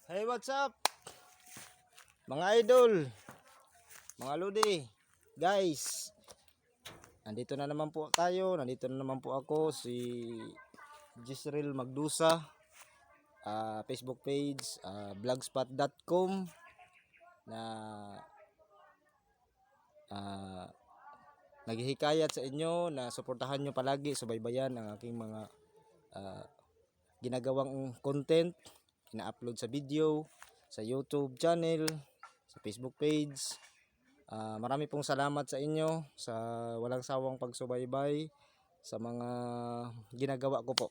Hey, what's up? Mga idol, mga lodi, guys. Nandito na naman po tayo. Nandito na naman po ako, si Jisrael Magdusa. Facebook page, blogspot.com na naghihikayat sa inyo na suportahan nyo palagi, subaybayan ang aking mga ginagawang content, ina-upload sa video, sa YouTube channel, sa Facebook page. Marami pong salamat sa inyo sa walang sawang pagsubaybay sa mga ginagawa ko po.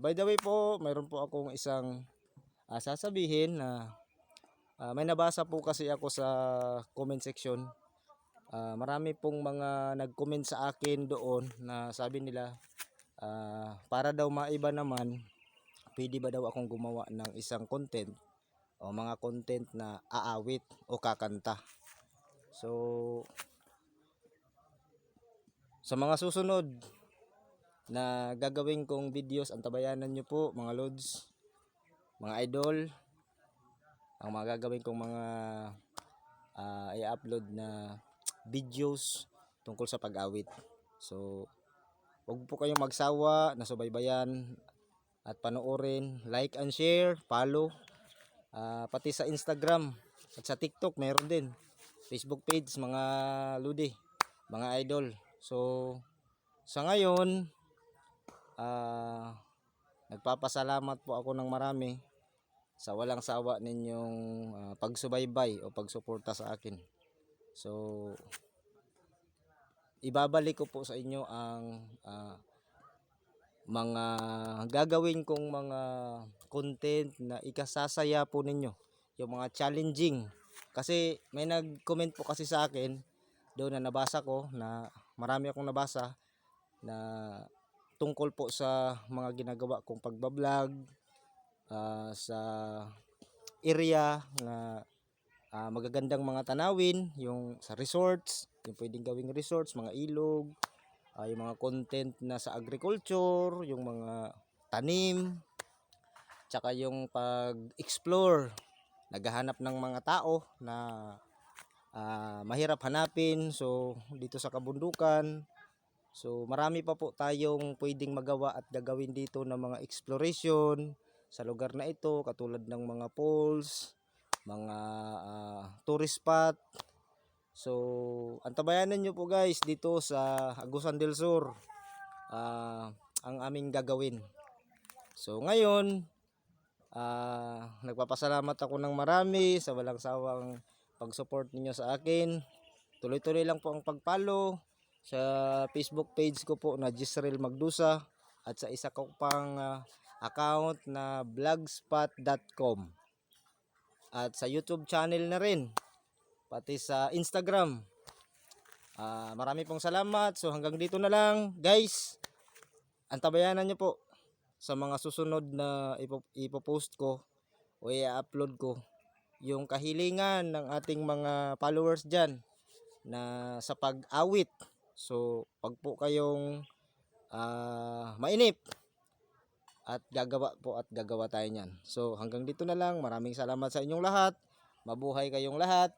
By the way po, mayroon po akong isang sasabihin na may nabasa po kasi ako sa comment section. Marami pong mga nag-comment sa akin doon na sabi nila para daw maiba naman, pwede ba daw akong gumawa ng isang content o mga content na aawit o kakanta. So sa mga susunod na gagawin kong videos, antabayanan nyo po mga lods, mga idol, ang mga gagawin kong mga i-upload na videos tungkol sa pag-awit. So huwag po kayong magsawa na subaybayan at panoorin, like and share, follow, pati sa Instagram at sa TikTok meron din, Facebook page mga ludi, mga idol. So sa ngayon nagpapasalamat po ako ng marami sa walang sawa ninyong pagsubaybay o pagsuporta sa akin. So ibabalik ko po sa inyo ang mga gagawin kong mga content na ikasasaya po ninyo, yung mga challenging. Kasi may nag-comment po kasi sa akin doon na nabasa ko, na marami akong nabasa na tungkol po sa mga ginagawa kong pagbablog sa area na magagandang mga tanawin, yung sa resorts, yung pwedeng gawing resorts, mga ilog, yung mga content na sa agriculture, yung mga tanim, tsaka yung pag-explore, naghahanap ng mga tao na mahirap hanapin, so dito sa kabundukan. So marami pa po tayong pwedeng magawa at gagawin dito ng mga exploration sa lugar na ito, katulad ng mga falls, mga tourist spot. So antabayanan nyo po guys dito sa Agusan del Sur ang aming gagawin. So ngayon nagpapasalamat ako ng marami sa walang sawang pag-support ninyo sa akin. Tuloy-tuloy lang po ang pag-follow sa Facebook page ko po na Jisrael Magdusa, at sa isa ko pang account na blogspot.com, at sa YouTube channel na rin, pati sa Instagram. Marami pong salamat. So hanggang dito na lang guys. Antabayanan nyo po sa mga susunod na ipopost ko o i-upload ko yung kahilingan ng ating mga followers dyan na sa pag-awit. So pag po kayong mainip, at gagawa tayo niyan. So hanggang dito na lang. Maraming salamat sa inyong lahat. Mabuhay kayong lahat.